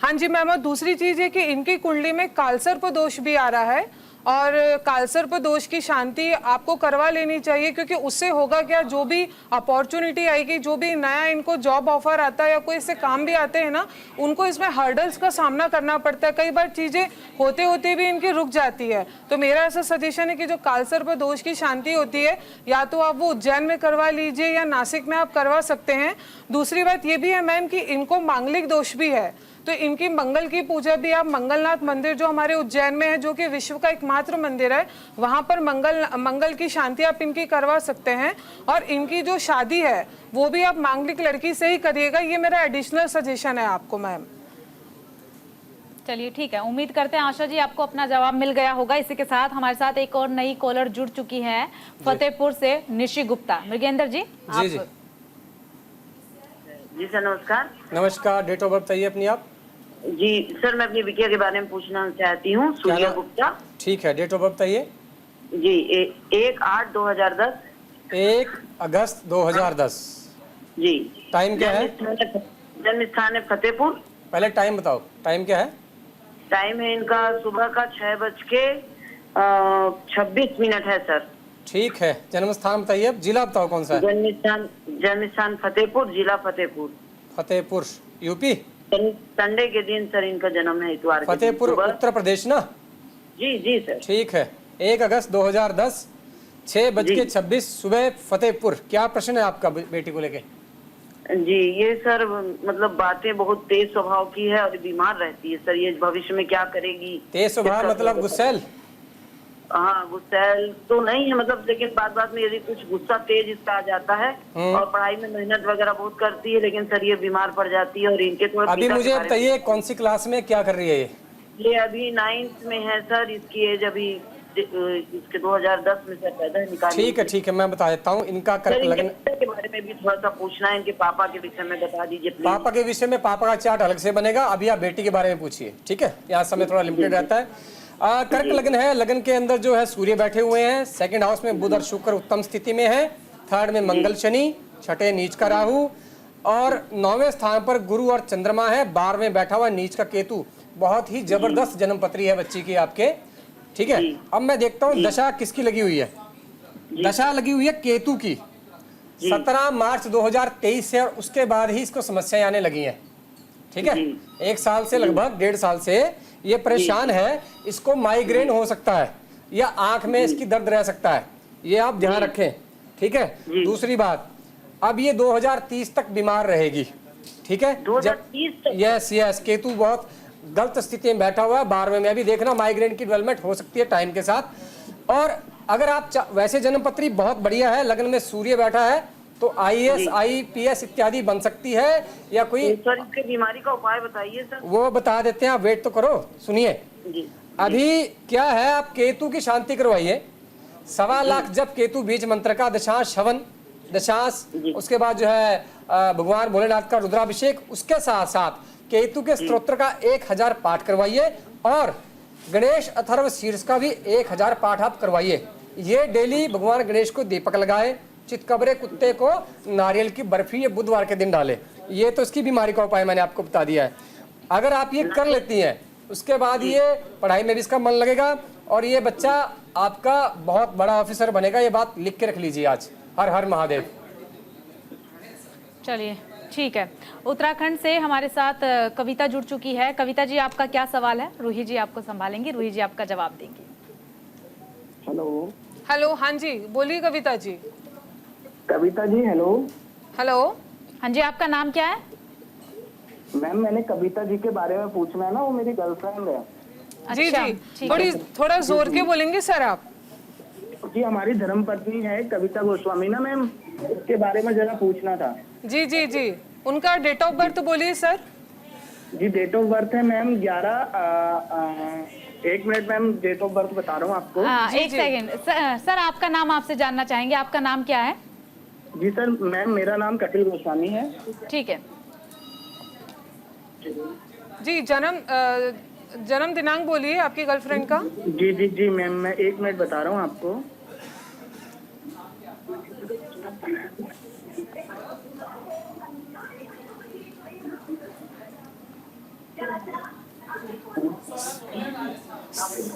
हाँ जी मैम, और दूसरी चीज़ है कि इनकी कुंडली में कालसर्प दोष भी आ रहा है, और कालसर्प दोष की शांति आपको करवा लेनी चाहिए, क्योंकि उससे होगा क्या, जो भी अपॉर्चुनिटी आएगी, जो भी नया इनको जॉब ऑफर आता है या कोई इससे काम भी आते हैं ना, उनको इसमें हर्डल्स का सामना करना पड़ता है। कई बार चीज़ें होते होते भी इनकी रुक जाती है। तो मेरा ऐसा सजेशन है कि जो कालसर्प दोष की शांति होती है, या तो आप वो उज्जैन में करवा लीजिए या नासिक में आप करवा सकते हैं। दूसरी बात ये भी है मैम कि इनको मांगलिक दोष भी है, तो इनकी मंगल की पूजा भी आप मंगलनाथ मंदिर जो हमारे उज्जैन में है, जो कि विश्व का एकमात्र मंदिर है, वहां पर मंगल की शांति आप इनकी करवा सकते हैं। और इनकी जो शादी है वो भी आप मांगलिक लड़की से ही करिएगा। ये मेरा एडिशनल सजेशन है आपको मैम। चलिए ठीक है, उम्मीद करते हैं आशा जी आपको अपना जवाब मिल गया होगा। इसी के साथ हमारे साथ एक और नई कॉलर जुड़ चुकी है फतेहपुर से, निशी गुप्ता। मृगेंद्र जी जी जी सर नमस्कार। नमस्कार, डेट ऑफ बर्थ बताइए अपनी आप। जी सर, मैं अपनी बिटिया के बारे में पूछना चाहती हूँ, सूर्या गुप्ता। ठीक है, डेट ऑफ बर्थ बताइए। जी 1/8/2010। 1 अगस्त 2010। जी। टाइम क्या है? जन्म स्थान है फतेहपुर। पहले टाइम बताओ, टाइम क्या है? टाइम है इनका सुबह का 6:26 है सर। ठीक है, जन्म स्थान बताइए। अब जिला बताओ कौन सा है? जन्म स्थान फतेहपुर, जिला फतेहपुर। फतेहपुर यूपी। संडे के दिन सर इनका जन्म है, इतवार। फतेहपुर उत्तर प्रदेश ना? जी जी सर। ठीक है, 1 अगस्त 2010 6:26 सुबह फतेहपुर। क्या प्रश्न है आपका बेटी को लेके? जी ये सर मतलब बातें बहुत तेज स्वभाव की है और बीमार रहती है सर। ये भविष्य में क्या करेगी? तेज स्वभाव मतलब गुस्सैल? हाँ गुस्सैल तो नहीं है मतलब, लेकिन बात बात में यदि कुछ गुस्सा तेज इसका आ जाता है। और पढ़ाई में मेहनत वगैरह बहुत करती है, लेकिन सर ये बीमार पड़ जाती है। और इनके थोड़ा अभी मुझे बताइए कौन सी क्लास में क्या कर रही है ये अभी 9th में है सर। इसकी एज अभी इसके 2010 में सर पैदा है। ठीक है, मैं बता देता हूँ। इनका कर्क लग्न के बारे में भी थोड़ा सा पूछना है, इनके पापा के विषय में बता दीजिए प्लीज। पापा के विषय में पापा का चार्ट अलग से बनेगा, अभी आप बेटी के बारे में पूछिए। ठीक है, यहाँ समय थोड़ा लिमिटेड रहता है। कर्क लग्न है, लग्न के अंदर जो है सूर्य बैठे हुए हैं। सेकंड हाउस में बुध और शुक्र उत्तम स्थिति में है। थर्ड में मंगल शनि, छठे नीच का राहु, और 9वें स्थान पर गुरु और चंद्रमा है। 12वें में बैठा हुआ नीच का केतु। बहुत ही जबरदस्त जन्मपत्री है बच्ची की आपके। ठीक है, अब मैं देखता हूँ दशा किसकी लगी हुई है। दशा लगी हुई है केतु की। 17 मार्च 2023 से, और उसके बाद ही इसको समस्याएं आने लगी हैं। ठीक है, 1 साल से लगभग 1.5 साल से ये परेशान है। इसको माइग्रेन हो सकता है या आंख में इसकी दर्द रह सकता है, ये आप ध्यान रखें। ठीक है, दूसरी बात, अब ये 2030 तक बीमार रहेगी। ठीक है, 2030 तक? यस, केतु बहुत गलत स्थिति में बैठा हुआ है। 12वें में अभी देखना माइग्रेन की डेवलपमेंट हो सकती है टाइम के साथ। और अगर आप वैसे जन्मपत्री बहुत बढ़िया है, लग्न में सूर्य बैठा है, तो IAS IPS इत्यादि बन सकती है। या कोई सर इसके बीमारी का उपाय बताइए सर। वो बता देते हैं, आप वेट तो करो, सुनिए। अभी क्या है, आप केतु की शांति करवाइए। 1.25 लाख जब केतु बीज मंत्र का दशांश हवन, दशांश, उसके बाद जो है भगवान भोलेनाथ का रुद्राभिषेक, उसके साथ साथ केतु के स्तोत्र का 1000 पाठ करवाइए। और गणेश अथर्व शीर्ष का भी 1000 पाठ आप करवाइए। ये डेली भगवान गणेश को दीपक लगाए। चितकबरे कुत्ते को नारियल की बर्फी ये बुधवार के दिन डाले। ये तो इसकी बीमारी का उपाय मैंने आपको बता दिया है। अगर आप ये कर लेती हैं, उसके बाद ये पढ़ाई में भी इसका मन लगेगा और ये बच्चा आपका बहुत बड़ा ऑफिसर बनेगा। ये बात लिख के रख लीजिए आज। हर हर महादेव। चलिए ठीक है, उत्तराखंड से हमारे साथ कविता जुड़ चुकी है। कविता जी आपका क्या सवाल है? रूही जी आपको संभालेंगी, रूही जी आपका जवाब देंगी। हेलो, हाँ जी बोलिए कविता जी। कविता जी हेलो। हेलो, हाँ जी, आपका नाम क्या है? मैम मैंने कविता जी के बारे में पूछना है ना, वो मेरी गर्लफ्रेंड है। जी जी, थोड़ा जोर के बोलेंगे सर आप। जी हमारी धर्मपत्नी है कविता गोस्वामी ना मैम, उसके बारे में जरा पूछना था। जी जी जी, उनका डेट ऑफ बर्थ बोलिए सर। जी डेट ऑफ बर्थ है ma'am 1 minute ma'am, date of birth बता रहा हूँ आपको। एक सेकंड सर, आपका नाम आपसे जानना चाहेंगे, आपका नाम क्या है? जी सर मैम, मेरा नाम कपिल गोस्वामी है। ठीक है जी, जन्म दिनांक बोलिए आपकी गर्लफ्रेंड का। जी जी जी मैम, मैं 1 मिनट बता रहा हूँ आपको।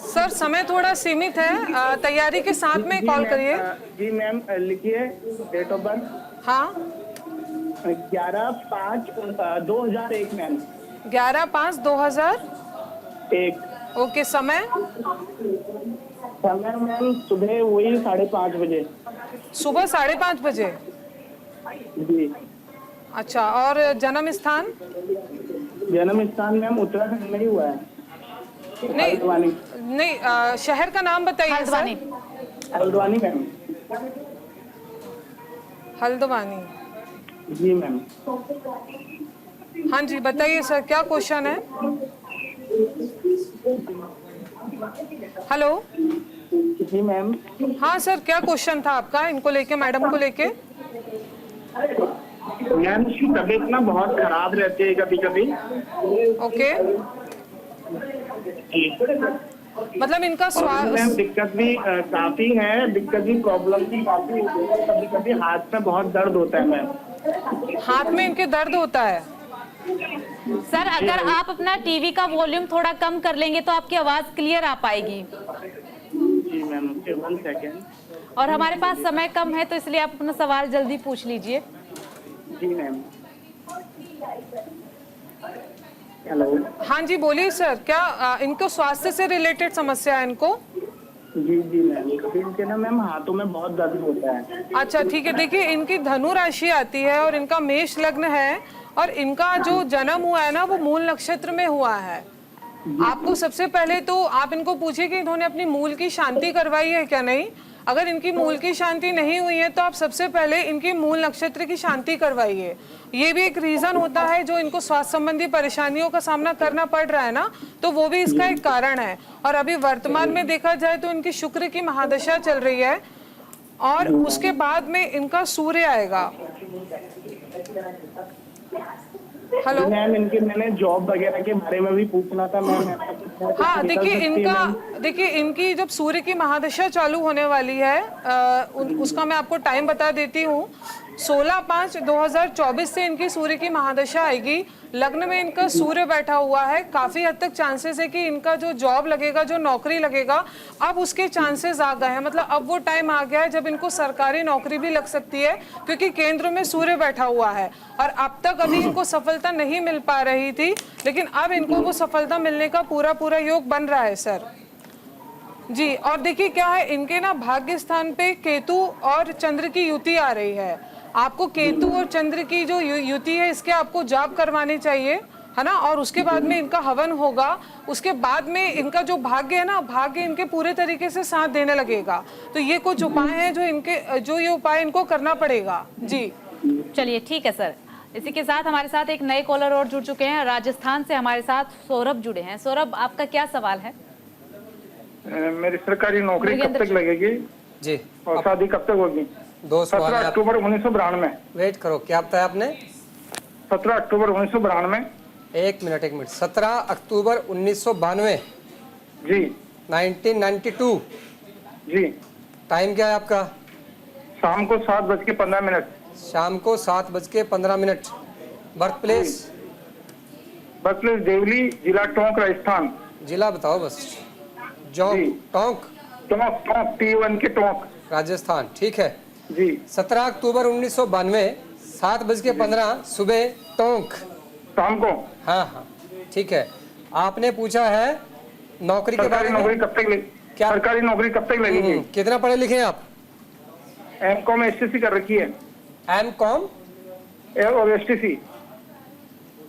सर समय थोड़ा सीमित है, तैयारी के साथ में कॉल करिए। जी मैम लिखिए डेट ऑफ बर्थ। हाँ 11/5/2001 मैम। 11/5/2001। ओके, समय मैम सुबह वही 5:30 बजे। सुबह 5:30 बजे। जी। अच्छा, और जन्म स्थान? जन्म स्थान मैम उत्तराखंड में ही हुआ है। नहीं, शहर का नाम बताइए। हल्द्वानी। हल्द्वानी मैम। हल्द्वानी। जी मैम। हाँ जी, बताइए सर, क्या क्वेश्चन है? हेलो। जी मैम। हाँ सर, क्या क्वेश्चन था आपका इनको लेके, मैडम को लेके? मैम उसकी तबीयत ना बहुत खराब रहती है कभी कभी। ओके, मतलब इनका मैम दिक्कत भी काफी है, दिक्कत भी, प्रॉब्लम भी काफी होती है। कभी कभी हाथ में बहुत दर्द होता है मैम। हाथ में इनके दर्द होता है? सर, अगर आप अपना टीवी का वॉल्यूम थोड़ा कम कर लेंगे तो आपकी आवाज क्लियर आ पाएगी। जी मैम, 1 सेकेंड। और हमारे पास समय कम है तो इसलिए आप अपना सवाल जल्दी पूछ लीजिए। जी मैम। हेलो। हाँ जी, बोलिए सर, क्या इनको स्वास्थ्य से रिलेटेड समस्या है इनको? जी जी मैम, इनके ना मैम हाथों में बहुत दर्द होता है। अच्छा ठीक है, देखिए इनकी धनु राशि आती है और इनका मेष लग्न है, और इनका जो जन्म हुआ है ना वो मूल नक्षत्र में हुआ है। आपको सबसे पहले तो आप इनको पूछिए कि इन्होंने अपनी मूल की शांति करवाई है क्या नहीं। अगर इनकी मूल की शांति नहीं हुई है तो आप सबसे पहले इनकी मूल नक्षत्र की शांति करवाइए। ये भी एक रीजन होता है जो इनको स्वास्थ्य संबंधी परेशानियों का सामना करना पड़ रहा है ना, तो वो भी इसका एक कारण है। और अभी वर्तमान में देखा जाए तो इनकी शुक्र की महादशा चल रही है, और उसके बाद में इनका सूर्य आएगा। हेलो मैम, इनके मैंने जॉब वगैरह के बारे में भी पूछना था मैम। हाँ देखिए इनकी जब सूर्य की महादशा चालू होने वाली है, उसका मैं आपको टाइम बता देती हूँ। 16/5/2024 से इनकी सूर्य की महादशा आएगी। लग्न में इनका सूर्य बैठा हुआ है, काफी हद तक चांसेस है कि इनका जो जॉब लगेगा, जो नौकरी लगेगा, अब उसके चांसेस आ गए हैं। मतलब अब वो टाइम आ गया है जब इनको सरकारी नौकरी भी लग सकती है, क्योंकि केंद्र में सूर्य बैठा हुआ है। और अब तक अभी इनको सफलता नहीं मिल पा रही थी, लेकिन अब इनको वो सफलता मिलने का पूरा योग बन रहा है सर जी। और देखिए क्या है, इनके ना भाग्य स्थान पे केतु और चंद्र की युति आ रही है। आपको केतु और चंद्र की जो युति है, इसके आपको जाप करवानी चाहिए, है ना। और उसके बाद में इनका हवन होगा। उसके बाद में इनका जो भाग्य है ना, भाग्य इनके पूरे तरीके से साथ देने लगेगा। तो ये कुछ उपाय हैं जो ये उपाय इनको करना पड़ेगा जी। चलिए ठीक है सर। इसी के साथ हमारे साथ एक नए कॉलर और जुड़ चुके हैं। राजस्थान से हमारे साथ सौरभ जुड़े हैं। सौरभ, आपका क्या सवाल है? मेरी सरकारी नौकरी कब तक लगेगी जी, और शादी कब तक होगी? 17 अक्टूबर 1992। वेट करो, क्या बताया आपने? 17 अक्टूबर 1992। एक मिनट 17 अक्टूबर 1992 जी। 1992 जी। टाइम क्या है आपका? शाम को 7:15। शाम को 7:15। Birth place? Birth place Devli, जिला टोंक, राजस्थान। जिला बताओ बस। टोंक। T1 के टोंक, राजस्थान। ठीक है जी। 17 अक्टूबर 1992 7:15 सुबह टोंक, शाम को। हाँ हाँ ठीक है। आपने पूछा है नौकरी के बारे में। नौकरी कब तक क्या सरकारी नौकरी कब तक लगेगी? कितना पढ़े लिखे हैं आप? M.Com STC कर रखी है। M.Com और STC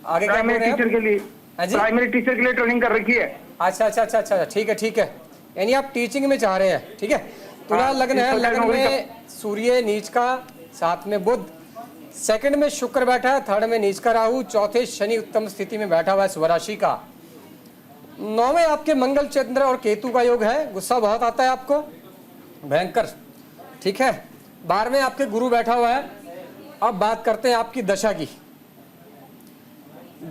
आगे क्या प्राइमरी टीचर के लिए, प्राइमरी टीचर के लिए ट्रेनिंग कर रखी है। अच्छा ठीक है। यानी आप टीचिंग में चाह रहे हैं, ठीक है। तुला लग्न है, लग्न में सूर्य नीच का, साथ में बुध, सेकंड में शुक्र बैठा है, थर्ड में नीच का राहु, चौथे शनि उत्तम स्थिति में बैठा हुआ है स्वराशि का। 9वें आपके मंगल, चंद्र और केतु का योग है, गुस्सा बहुत आता है आपको, भयंकर, ठीक है। 12वें आपके गुरु बैठा हुआ है। अब बात करते हैं आपकी दशा की।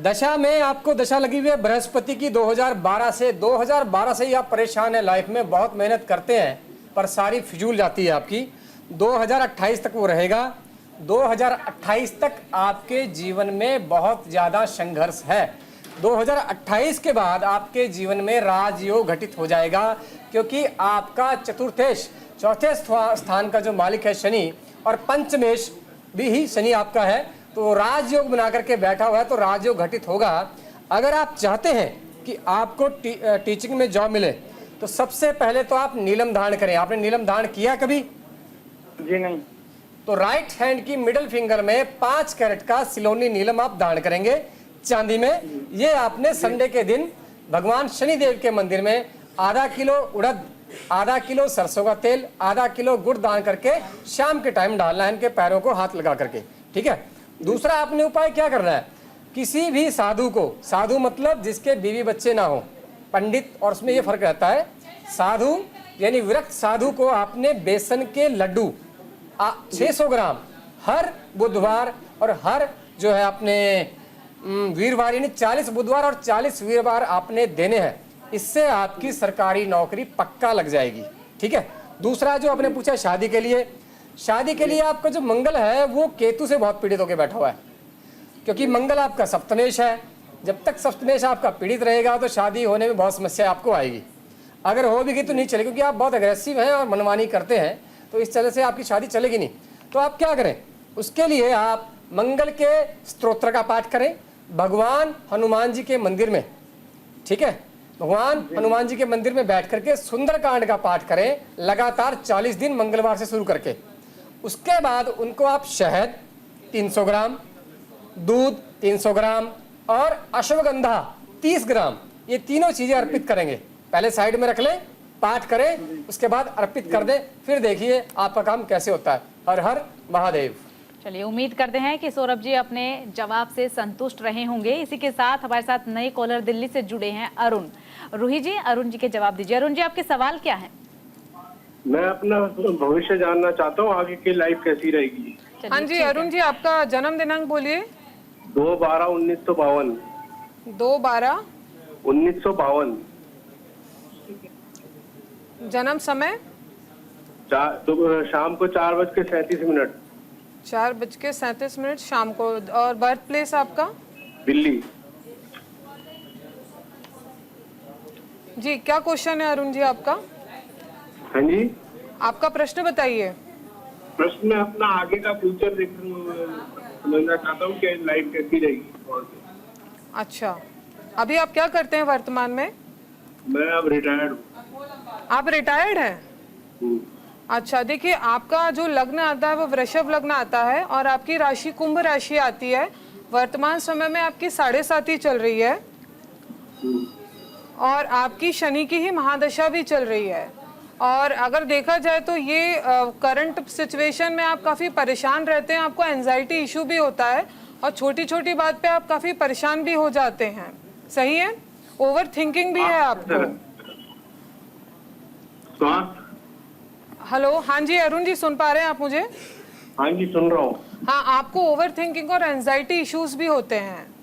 दशा में आपको दशा लगी हुई है बृहस्पति की 2012 से ही आप परेशान हैं लाइफ में, बहुत मेहनत करते हैं पर सारी फिजूल जाती है आपकी। 2028 तक वो रहेगा। 2028 तक आपके जीवन में बहुत ज़्यादा संघर्ष है। 2028 के बाद आपके जीवन में राजयोग घटित हो जाएगा, क्योंकि आपका चतुर्थेश, चौथे स्थान का जो मालिक है शनि, और पंचमेश भी ही शनि आपका है, तो राजयोग बना करके बैठा हुआ है, तो राजयोग घटित होगा। अगर आप चाहते हैं कि आपको टीचिंग में जॉब मिले तो सबसे पहले तो आप नीलम धारण करें। आपने नीलम धारण किया कभी? जी नहीं। तो राइट हैंड की मिडिल फिंगर में 5 कैरेट का सिलोनी नीलम आप धारण करेंगे चांदी में। ये आपने संडे के दिन भगवान शनिदेव के मंदिर में आधा किलो उड़द, आधा किलो सरसों का तेल, आधा किलो गुड़ दान करके शाम के टाइम डालना है इनके पैरों को हाथ लगा करके, ठीक है। दूसरा आपने उपाय क्या करना है, किसी भी साधु को, साधु मतलब जिसके बीवी बच्चे ना हो, पंडित, और उसमें ये फर्क रहता है, साधु यानी विरक्त साधु को आपने बेसन के लड्डू 600 ग्राम हर बुधवार और हर जो है आपने वीरवार, यानी 40 बुधवार और 40 वीरवार आपने देने हैं। इससे आपकी सरकारी नौकरी पक्का लग जाएगी, ठीक है। दूसरा जो आपने पूछा शादी के लिए, शादी के लिए आपका जो मंगल है वो केतु से बहुत पीड़ित होकर बैठा हुआ है, क्योंकि मंगल आपका सप्तमेश है। जब तक सप्तमेश आपका पीड़ित रहेगा तो शादी होने में बहुत समस्या आपको आएगी। अगर हो भी गई तो नहीं चलेगी, क्योंकि आप बहुत अग्रेसिव हैं और मनमानी करते हैं, तो इस तरह से आपकी शादी चलेगी नहीं। तो आप क्या करें, उसके लिए आप मंगल के स्तोत्र का पाठ करें भगवान हनुमान जी के मंदिर में, ठीक है। भगवान हनुमान जी के मंदिर में बैठ करके सुंदरकांड का पाठ करें लगातार 40 दिन, मंगलवार से शुरू करके। उसके बाद उनको आप शहद 300 ग्राम, दूध 300 ग्राम और अश्वगंधा 30 ग्राम, ये तीनों चीजें अर्पित करेंगे। पहले साइड में रख लें, पाठ करें, उसके बाद अर्पित कर दें, फिर देखिए आपका काम कैसे होता है। हर हर महादेव। चलिए, उम्मीद करते हैं कि सौरभ जी अपने जवाब से संतुष्ट रहे होंगे। इसी के साथ हमारे साथ नए कॉलर दिल्ली से जुड़े हैं अरुण। रूही जी, अरुण जी के जवाब दीजिए। अरुण जी, आपके सवाल क्या है? मैं अपना भविष्य जानना चाहता हूँ, आगे की लाइफ कैसी रहेगी। हाँ जी अरुण जी, आपका जन्म दिनांक बोलिए। 2/12/1952। 2/12/1952। जन्म समय? शाम को 4:37। 4:37 शाम को। और बर्थ प्लेस आपका? दिल्ली। जी, क्या क्वेश्चन है अरुण जी आपका? हाँ जी, आपका प्रश्न बताइए। प्रश्न में अपना आगे का फ्यूचर समझना चाहता हूँ कि लाइफ कैसी रहेगी। अच्छा, अभी आप क्या करते हैं वर्तमान में? मैं अब रिटायर्ड हूँ। आप रिटायर्ड हैं? अच्छा, देखिए आपका जो लग्न आता है वो वृषभ लग्न आता है और आपकी राशि कुंभ राशि आती है। वर्तमान समय में आपकी 7.5 चल रही है और आपकी शनि की ही महादशा भी चल रही है। और अगर देखा जाए तो ये करंट सिचुएशन में आप काफ़ी परेशान रहते हैं, आपको एंजाइटी इशू भी होता है और छोटी छोटी बात पे आप काफ़ी परेशान भी हो जाते हैं, सही है? ओवर थिंकिंग भी है आपको। हेलो, हाँ जी अरुण जी, सुन पा रहे हैं आप मुझे? हाँ जी, सुन रहा हूँ। हाँ, आपको ओवर थिंकिंग और एंजाइटी इश्यूज भी होते हैं।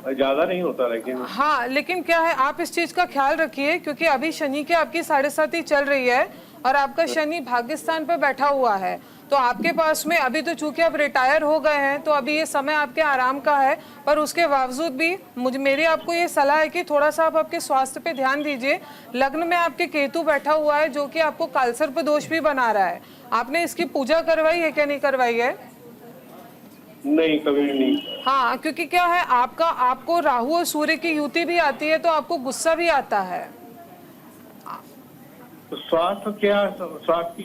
ज्यादा नहीं होता लेकिन। हाँ, लेकिन क्या है, आप इस चीज का ख्याल रखिए क्योंकि अभी शनि की आपकी 7.5 चल रही है और आपका शनि भाग्यस्थान पर बैठा हुआ है। तो आपके पास में अभी तो चूंकि आप रिटायर हो गए हैं तो अभी ये समय आपके आराम का है, पर उसके बावजूद भी मेरी आपको ये सलाह है कि थोड़ा सा आप आपके स्वास्थ्य पे ध्यान दीजिए। लग्न में आपके केतु बैठा हुआ है जो कि आपको कालसर्प दोष भी बना रहा है। आपने इसकी पूजा करवाई है क्या नहीं करवाई है? नहीं, कभी नहीं। हाँ, क्योंकि क्या है, आपको राहु और सूर्य की युति भी आती है तो आपको गुस्सा भी आता है। तो स्वास्थ्य की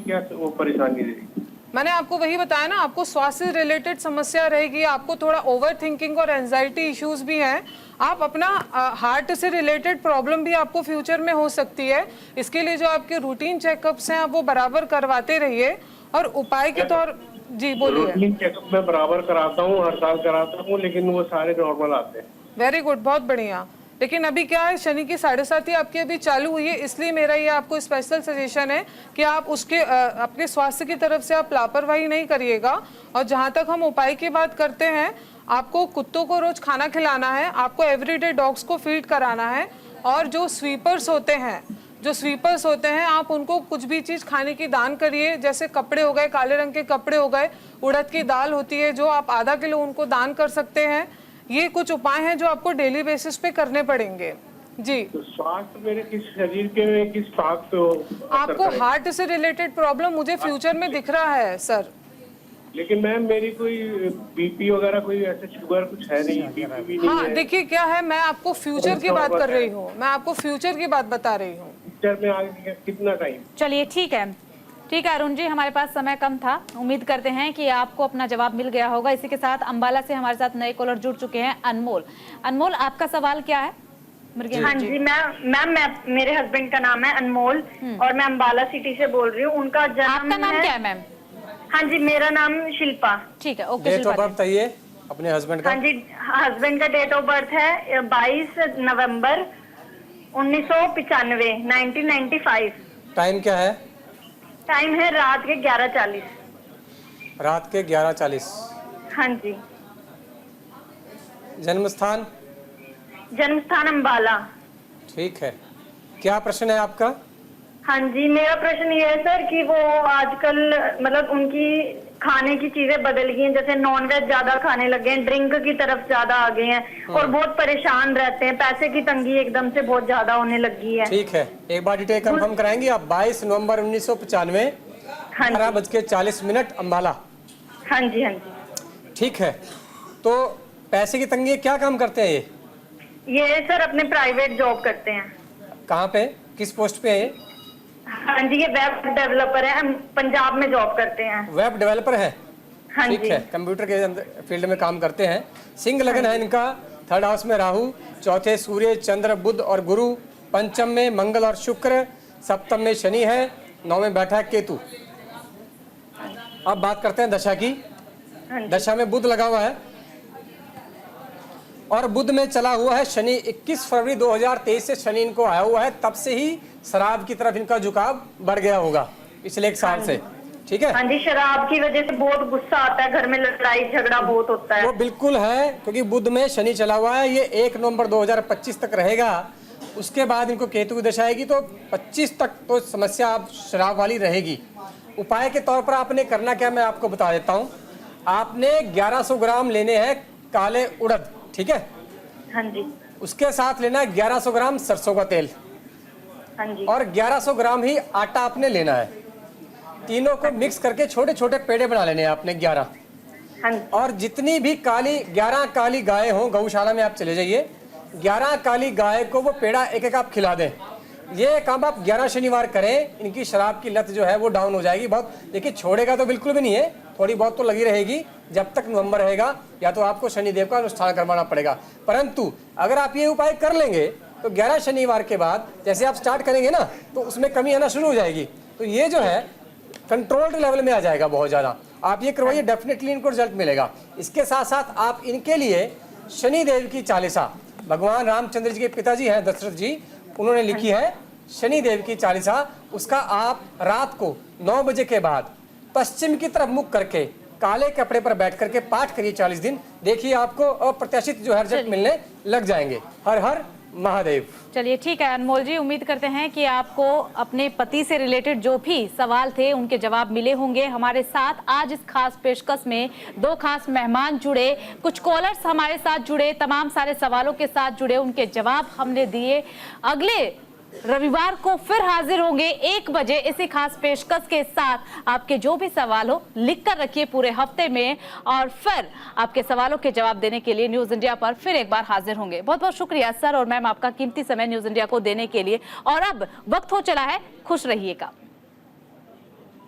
क्या वो परेशानी रहेगी? मैंने आपको वही बताया ना, आपको स्वास्थ्य से रिलेटेड समस्या रहेगी, आपको थोड़ा ओवर थिंकिंग और एंजाइटी इश्यूज भी हैं। आप अपना हार्ट से रिलेटेड प्रॉब्लम भी आपको फ्यूचर में हो सकती है। इसके लिए जो आपके रूटीन चेकअप्स हैं आप वो बराबर करवाते रहिए। और उपाय के तौर जी बोलिए। रूटीन चेकअप मैं बराबर कराता हूँ, हर साल कराता हूँ, लेकिन वो सारे नॉर्मल आते हैं। वेरी गुड, बहुत बढ़िया। लेकिन अभी क्या है, शनि की 7.5 आपकी अभी चालू हुई है, इसलिए मेरा ये आपको स्पेशल सजेशन है कि आप उसके अपने स्वास्थ्य की तरफ से आप लापरवाही नहीं करिएगा। और जहाँ तक हम उपाय की बात करते हैं, आपको कुत्तों को रोज खाना खिलाना है, आपको एवरीडे डॉग्स को फीड कराना है, और जो स्वीपर्स होते हैं आप उनको कुछ भी चीज़ खाने की दान करिए। जैसे कपड़े हो गए, काले रंग के कपड़े हो गए, उड़द की दाल होती है जो आप आधा किलो उनको दान कर सकते हैं। ये कुछ उपाय हैं जो आपको डेली बेसिस पे करने पड़ेंगे। जी, तो स्वास्थ्य मेरे किस शरीर के किस भाग पे हो? आपको हार्ट से रिलेटेड प्रॉब्लम मुझे फ्यूचर में दिख रहा है सर। लेकिन मैम मेरी कोई बीपी वगैरह कोई ऐसे शुगर कुछ है नहीं, बीपी भी नहीं हाँ है। देखिए क्या है, मैं आपको फ्यूचर की बात कर रही हूँ, मैं आपको फ्यूचर की बात बता रही हूँ। फ्यूचर में आगे कितना टाइम? चलिए ठीक है अरुण जी, हमारे पास समय कम था। उम्मीद करते हैं कि आपको अपना जवाब मिल गया होगा। इसी के साथ अंबाला से हमारे साथ नए कॉलर जुड़ चुके हैं, अनमोल, आपका सवाल क्या है? हाँ जी मैम, मेरे हस्बैंड का नाम है अनमोल और मैं अंबाला सिटी से बोल रही हूँ। उनका जन्म आपका नाम क्या है मैम? हाँ जी, मेरा नाम शिल्पा। ठीक है, ओके। डेट ऑफ बर्थ बताइए अपने हस्बैंड का। हाँ जी, हस्बैंड का डेट ऑफ बर्थ है 22 नवंबर 1995, 1995। टाइम क्या है? टाइम है रात के 11:40। रात के 11:40। हाँ जी। जन्म स्थान? जन्म स्थान अंबाला। ठीक है, क्या प्रश्न है आपका? हाँ जी, मेरा प्रश्न ये है सर कि वो आजकल मतलब उनकी खाने की चीजें बदल गई हैं, जैसे नॉनवेज ज्यादा खाने लगे हैं, ड्रिंक की तरफ ज्यादा आ गए हैं और बहुत परेशान रहते हैं, पैसे की तंगी एकदम से बहुत ज्यादा होने लगी है। ठीक है, एक बार डिटेल कंफर्म कराएंगे आप? 22 नवंबर 1995, 12:40 अंबाला। हाँ जी, हाँ जी। ठीक है, तो पैसे की तंगी, क्या काम करते हैं ये सर अपने प्राइवेट जॉब करते हैं। कहाँ पे, किस पोस्ट पे है ये? हाँ जी, ये वेब डेवलपर है, हम पंजाब में जॉब करते हैं। वेब डेवलपर है? हाँ ठीक जी। है, कंप्यूटर के फील्ड में काम करते हैं। सिंह लगन है इनका, 3rd हाउस में राहु, 4थे सूर्य, चंद्र, बुध और गुरु, 5th में मंगल और शुक्र, 7th में शनि है, 9 में बैठा है केतु। अब बात करते हैं दशा की। दशा में बुध लगा हुआ है और बुध में चला हुआ है शनि। 21 फरवरी 2023 से शनि इनको आया हुआ है, तब से ही शराब की तरफ इनका झुकाव बढ़ गया होगा पिछले 1 साल से। ठीक है। हाँ जी, शराब की वजह से बहुत गुस्सा आता है, घर में लड़ाई झगड़ा बहुत होता है। वो बिल्कुल है, क्योंकि बुध में शनि चला हुआ है, ये 1 नवंबर 2025 तक रहेगा। उसके बाद इनको केतु की दशा आएगी, तो 25 तक तो समस्या अब शराब वाली रहेगी। उपाय के तौर पर आपने करना क्या, मैं आपको बता देता हूँ। आपने 1100 ग्राम लेने हैं काले उड़द, ठीक है? हाँ जी। उसके साथ लेना है 1100 ग्राम सरसों का तेल। हाँ जी। और 1100 ग्राम ही आटा आपने लेना है। तीनों को मिक्स करके छोटे छोटे पेड़े बना लेने हैं आपने 11। हाँ जी। और जितनी भी 11 काली गाय हो, गौशाला में आप चले जाइए, 11 काली गाय को वो पेड़ा एक एक आप खिला दें। ये काम आप 11 शनिवार करें, इनकी शराब की लत जो है वो डाउन हो जाएगी बहुत। देखिए छोड़ेगा तो बिल्कुल भी नहीं है, थोड़ी बहुत तो लगी रहेगी जब तक नवंबर रहेगा, या तो आपको शनिदेव का अनुष्ठान करवाना पड़ेगा। परंतु अगर आप ये उपाय कर लेंगे तो 11 शनिवार के बाद जैसे आप स्टार्ट करेंगे ना, तो उसमें कमी आना शुरू हो जाएगी। तो ये जो है कंट्रोल्ड लेवल में आ जाएगा बहुत ज़्यादा। आप ये करवाइए, डेफिनेटली इनको रिजल्ट मिलेगा। इसके साथ साथ आप इनके लिए शनिदेव की चालीसा, भगवान रामचंद्र जी के पिताजी हैं दशरथ जी, उन्होंने लिखी है शनिदेव की चालीसा। उसका आप रात को 9 बजे के बाद पश्चिम की तरफ मुख करके काले कपड़े पर बैठ करके पाठ करिए 40 दिन। देखिए आपको अप्रत्याशित जो है रिजल्ट मिलने लग जाएंगे। हर हर महादेव। चलिए ठीक है अनमोल जी, उम्मीद करते हैं कि आपको अपने पति से रिलेटेड जो भी सवाल थे उनके जवाब मिले होंगे। हमारे साथ आज इस खास पेशकश में 2 खास मेहमान जुड़े, कुछ कॉलर्स हमारे साथ जुड़े, तमाम सारे सवालों के साथ जुड़े, उनके जवाब हमने दिए। अगले रविवार को फिर हाजिर होंगे 1 बजे इसी खास पेशकश के साथ। आपके जो भी सवाल हो लिख कर रखिए पूरे हफ्ते में, और फिर आपके सवालों के जवाब देने के लिए न्यूज इंडिया पर फिर एक बार हाजिर होंगे। बहुत बहुत शुक्रिया सर और मैम आपका कीमती समय न्यूज इंडिया को देने के लिए। और अब वक्त हो चला है खुश रहिएगा।